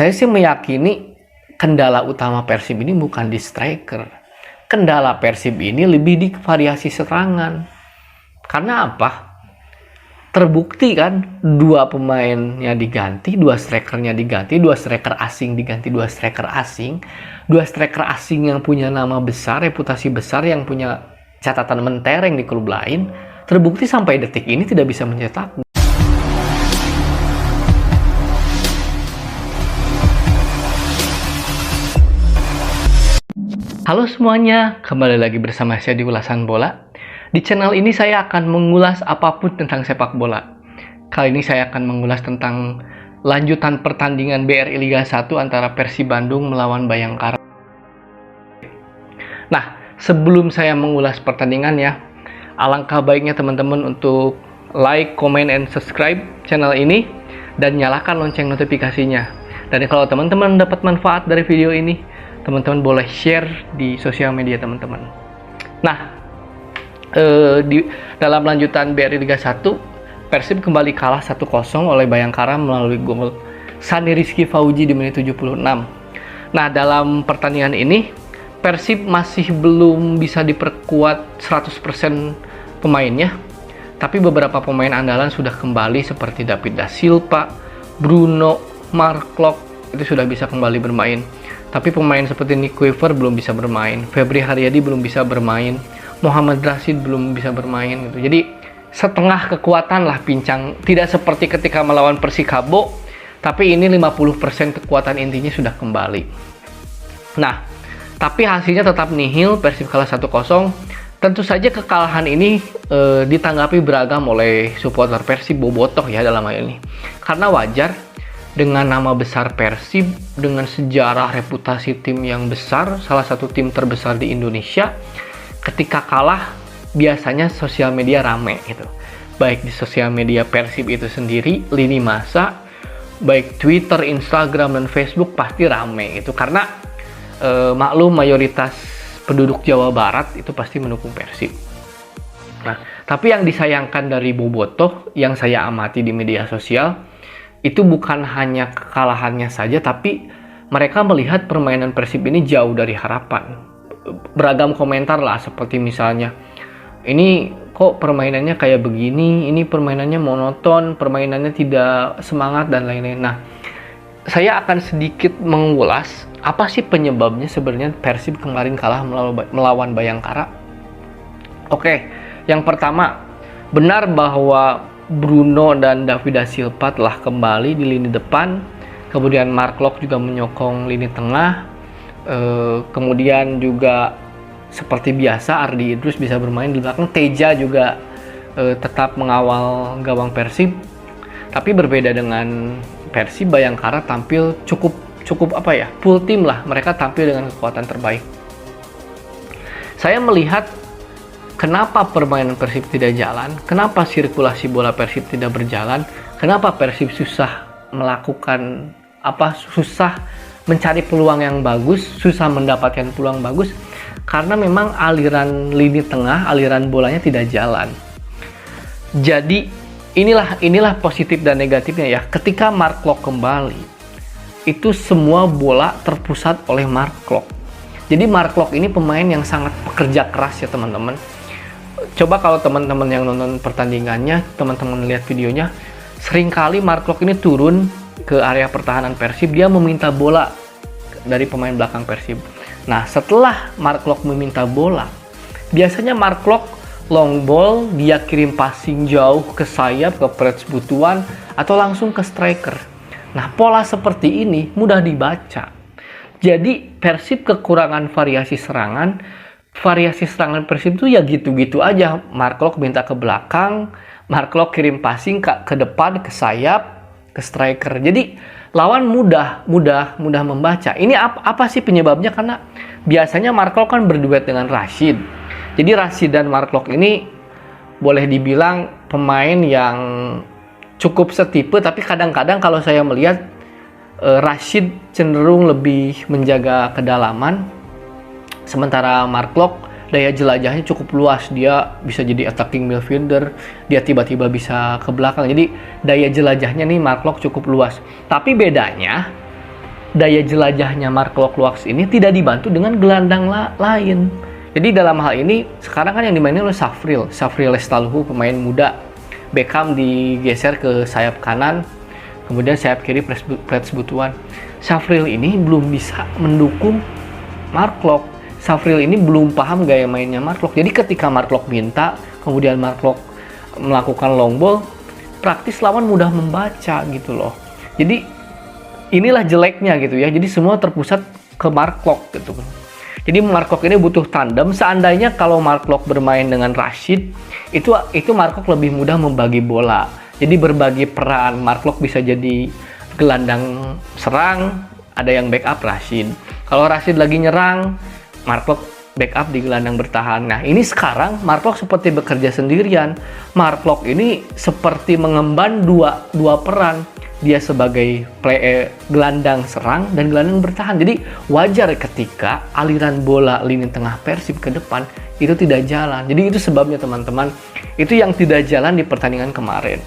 Saya sih meyakini kendala utama Persib ini bukan di striker. Kendala Persib ini lebih di variasi serangan. Karena apa? Terbukti kan, dua pemainnya diganti, dua strikernya diganti, dua striker asing diganti, dua striker asing yang punya nama besar, reputasi besar, yang punya catatan mentereng di klub lain, terbukti sampai detik ini tidak bisa mencetak. Halo semuanya, kembali lagi bersama saya di Ulasan Bola. Di channel ini saya akan mengulas apapun tentang sepak bola. Kali ini saya akan mengulas tentang lanjutan pertandingan BRI Liga 1 antara Persib Bandung melawan Bayangkara. Nah, sebelum saya mengulas pertandingan ya, alangkah baiknya teman-teman untuk like, comment, and subscribe channel ini dan nyalakan lonceng notifikasinya. Dan kalau teman-teman dapat manfaat dari video ini, teman-teman boleh share di sosial media teman-teman. Nah, dalam lanjutan BRI Liga 1, Persib kembali kalah 1-0 oleh Bayangkara melalui gol Sani Rizky Fauji di menit 76. Nah, dalam pertandingan ini, Persib masih belum bisa diperkuat 100% pemainnya, tapi beberapa pemain andalan sudah kembali seperti David Da Silva, Bruno, Mark Klok, itu sudah bisa kembali bermain. Tapi pemain seperti Nick Weaver belum bisa bermain, Febri Haryadi belum bisa bermain, Muhammad Rashid belum bisa bermain gitu. Jadi setengah kekuatan lah pincang, tidak seperti ketika melawan Persikabo, tapi ini 50% kekuatan intinya sudah kembali. Nah, tapi hasilnya tetap nihil, Persib kalah 1-0. Tentu saja kekalahan ini ditanggapi beragam oleh supporter Persib bobotoh ya dalam hal ini. Karena wajar, dengan nama besar Persib, dengan sejarah reputasi tim yang besar, salah satu tim terbesar di Indonesia, ketika kalah biasanya sosial media rame gitu. Baik di sosial media Persib itu sendiri, lini masa, baik Twitter, Instagram, dan Facebook pasti rame gitu. Karena maklum mayoritas penduduk Jawa Barat itu pasti mendukung Persib. Nah, tapi yang disayangkan dari bobotoh yang saya amati di media sosial, itu bukan hanya kekalahannya saja, tapi mereka melihat permainan Persib ini jauh dari harapan. Beragam komentar lah, seperti misalnya, ini kok permainannya kayak begini, ini permainannya monoton, permainannya tidak semangat, dan lain-lain. Nah, saya akan sedikit mengulas apa sih penyebabnya sebenarnya Persib kemarin kalah melawan Bayangkara. Oke, yang pertama, benar bahwa Bruno dan David Da Silva telah kembali di lini depan. Kemudian Mark Klok juga menyokong lini tengah. Kemudian juga seperti biasa Ardi Idrus bisa bermain di belakang. Teja juga tetap mengawal gawang Persib. Tapi berbeda dengan Persib, Bayangkara tampil cukup full tim lah. Mereka tampil dengan kekuatan terbaik. Saya melihat kenapa permainan Persib tidak jalan, kenapa sirkulasi bola Persib tidak berjalan, kenapa Persib susah mencari peluang yang bagus, susah mendapatkan peluang bagus, karena memang aliran lini tengah, aliran bolanya tidak jalan. Jadi inilah positif dan negatifnya ya. Ketika Mark Klok kembali, itu semua bola terpusat oleh Mark Klok. Jadi Mark Klok ini pemain yang sangat pekerja keras ya teman-teman. Coba kalau teman-teman yang nonton pertandingannya, teman-teman lihat videonya, seringkali Mark Klok ini turun ke area pertahanan Persib, dia meminta bola dari pemain belakang Persib. Nah, setelah Mark Klok meminta bola, biasanya Mark Klok long ball, dia kirim passing jauh ke sayap, ke Preds Butuan, atau langsung ke striker. Nah, pola seperti ini mudah dibaca. Jadi Persib kekurangan variasi serangan. Variasi serangan Persib itu ya gitu-gitu aja. Mark Klok minta ke belakang, Mark Klok kirim passing ke depan, ke sayap, ke striker. Jadi lawan mudah membaca. Ini apa sih penyebabnya? Karena biasanya Mark Klok kan berduet dengan Rashid. Jadi Rashid dan Mark Klok ini boleh dibilang pemain yang cukup setipe, tapi kadang-kadang kalau saya melihat Rashid cenderung lebih menjaga kedalaman. Sementara Mark Klok daya jelajahnya cukup luas, dia bisa jadi attacking midfielder, dia tiba-tiba bisa ke belakang. Jadi daya jelajahnya nih Mark Klok cukup luas. Tapi bedanya daya jelajahnya Mark Locke ini tidak dibantu dengan gelandang lain. Jadi dalam hal ini sekarang kan yang dimainin oleh Safril Lestaluhu, pemain muda. Beckham digeser ke sayap kanan, kemudian sayap kiri Preds Butuan. Safril ini belum bisa mendukung Mark Locke. Safril ini belum paham gaya mainnya Mark Locke. Jadi ketika Mark Locke minta, kemudian Mark Locke melakukan long ball, praktis lawan mudah membaca gitu loh. Jadi inilah jeleknya gitu ya. Jadi semua terpusat ke Mark Locke gitu. Jadi Mark Locke ini butuh tandem. Seandainya kalau Mark Locke bermain dengan Rashid, itu Mark Locke lebih mudah membagi bola. Jadi berbagi peran. Mark Locke bisa jadi gelandang serang, ada yang backup Rashid. Kalau Rashid lagi nyerang, Mark Locke backup di gelandang bertahan. Nah, ini sekarang Mark Locke seperti bekerja sendirian. Mark Locke ini seperti mengemban dua peran. Dia sebagai gelandang serang dan gelandang bertahan. Jadi wajar ketika aliran bola lini tengah Persib ke depan itu tidak jalan. Jadi itu sebabnya teman-teman, itu yang tidak jalan di pertandingan kemarin.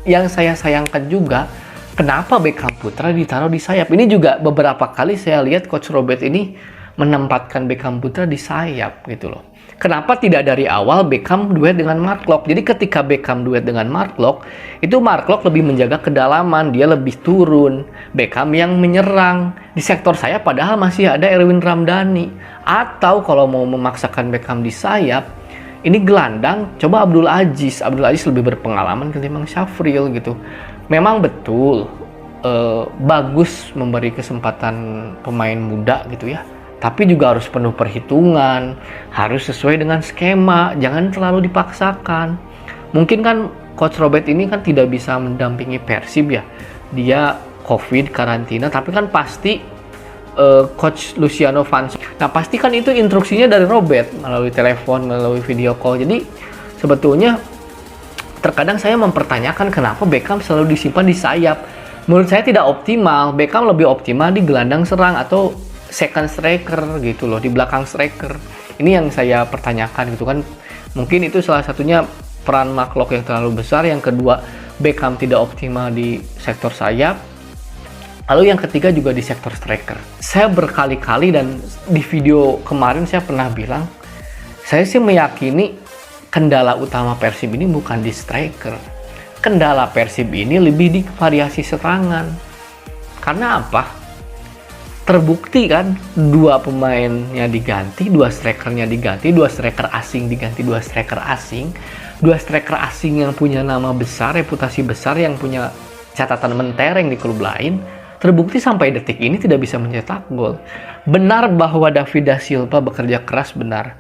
Yang saya sayangkan juga, kenapa Beckham Putra ditaruh di sayap. Ini juga beberapa kali saya lihat Coach Robert ini menempatkan Beckham Putra di sayap gitu loh. Kenapa tidak dari awal Beckham duet dengan Mark Locke? Jadi ketika Beckham duet dengan Mark Locke, itu Mark Locke lebih menjaga kedalaman, dia lebih turun. Beckham yang menyerang di sektor sayap, padahal masih ada Erwin Ramdhani. Atau kalau mau memaksakan Beckham di sayap, ini gelandang, coba Abdul Aziz. Abdul Aziz lebih berpengalaman ketimbang Safril gitu. Memang betul bagus memberi kesempatan pemain muda gitu ya. Tapi juga harus penuh perhitungan, harus sesuai dengan skema, jangan terlalu dipaksakan. Mungkin kan Coach Robert ini kan tidak bisa mendampingi Persib ya. Dia COVID, karantina, tapi kan pasti Coach Luciano Vanso. Nah pasti kan itu instruksinya dari Robert, melalui telepon, melalui video call. Jadi sebetulnya terkadang saya mempertanyakan kenapa Beckham selalu disimpan di sayap. Menurut saya tidak optimal, Beckham lebih optimal di gelandang serang atau second striker gitu loh, di belakang striker. Ini yang saya pertanyakan gitu kan. Mungkin itu salah satunya peran Mark Locke yang terlalu besar. Yang kedua, Beckham tidak optimal di sektor sayap. Lalu yang ketiga juga di sektor striker. Saya berkali-kali dan di video kemarin saya pernah bilang, saya sih meyakini kendala utama Persib ini bukan di striker. Kendala Persib ini lebih di variasi serangan. Karena apa? Terbukti kan, dua pemainnya diganti, dua strikernya diganti, dua striker asing diganti, dua striker asing yang punya nama besar, reputasi besar, yang punya catatan mentereng di klub lain, terbukti sampai detik ini tidak bisa mencetak gol. Benar bahwa David da Silva bekerja keras, benar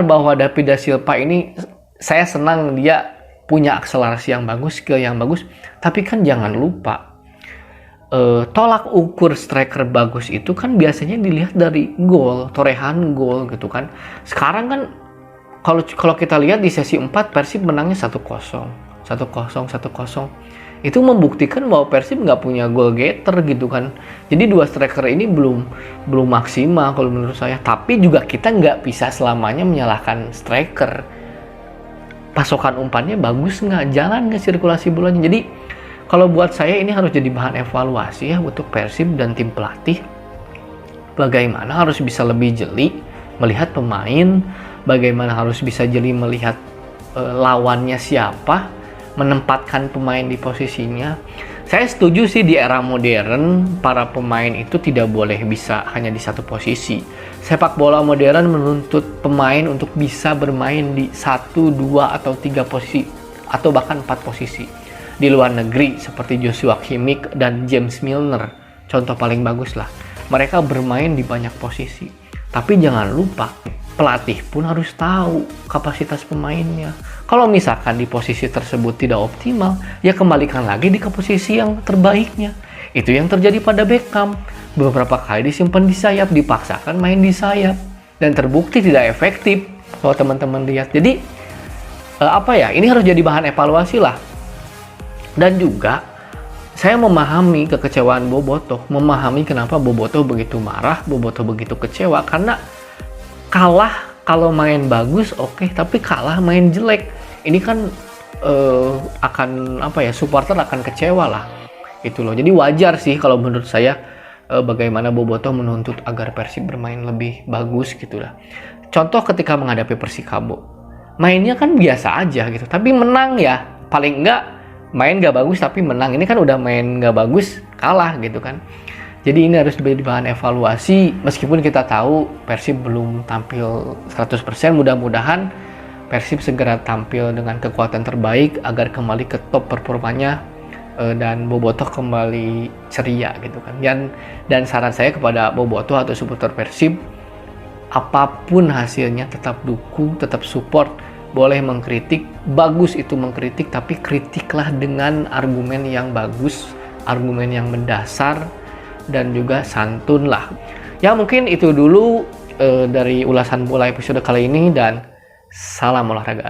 bahwa David da Silva ini saya senang dia punya akselerasi yang bagus, skill yang bagus, tapi kan jangan lupa tolak ukur striker bagus itu kan biasanya dilihat dari gol, torehan gol gitu kan. Sekarang kan kalau kita lihat di sesi 4 Persib menangnya 1-0. Itu membuktikan bahwa Persib nggak punya goal getter gitu kan. Jadi dua striker ini belum maksimal kalau menurut saya. Tapi juga kita nggak bisa selamanya menyalahkan striker. Pasokan umpannya bagus nggak? Jalan nggak sirkulasi bolanya? Jadi kalau buat saya ini harus jadi bahan evaluasi ya untuk Persib dan tim pelatih. Bagaimana harus bisa lebih jeli melihat pemain, bagaimana harus bisa jeli melihat lawannya siapa, menempatkan pemain di posisinya. Saya setuju sih di era modern para pemain itu tidak boleh bisa hanya di satu posisi. Sepak bola modern menuntut pemain untuk bisa bermain di 1, 2, atau 3 posisi atau bahkan 4 posisi. Di luar negeri seperti Joshua Kimmich dan James Milner, contoh paling bagus lah. Mereka bermain di banyak posisi. Tapi jangan lupa, pelatih pun harus tahu kapasitas pemainnya. Kalau misalkan di posisi tersebut tidak optimal, ya kembalikan lagi di ke posisi yang terbaiknya. Itu yang terjadi pada Beckham. Beberapa kali disimpan di sayap, dipaksakan main di sayap, dan terbukti tidak efektif. Kalau teman-teman lihat, jadi ini harus jadi bahan evaluasi lah. Dan juga saya memahami kekecewaan Bobotoh, memahami kenapa Bobotoh begitu marah, Bobotoh begitu kecewa, karena kalah kalau main bagus oke, tapi kalah main jelek. Ini kan supporter akan kecewa lah. Itu loh. Jadi wajar sih kalau menurut saya bagaimana Bobotoh menuntut agar Persib bermain lebih bagus gitu lah. Contoh ketika menghadapi Persikabo, mainnya kan biasa aja gitu, tapi menang ya, paling enggak main gak bagus tapi menang. Ini kan udah main gak bagus, kalah gitu kan. Jadi ini harus menjadi bahan evaluasi, meskipun kita tahu Persib belum tampil 100%, mudah-mudahan Persib segera tampil dengan kekuatan terbaik agar kembali ke top performanya dan Bobotoh kembali ceria gitu kan. Dan saran saya kepada Bobotoh atau supporter Persib, apapun hasilnya tetap dukung, tetap support. Boleh mengkritik, bagus itu mengkritik, tapi kritiklah dengan argumen yang bagus, argumen yang mendasar, dan juga santun lah. Ya mungkin itu dulu dari ulasan bola episode kali ini, dan salam olahraga.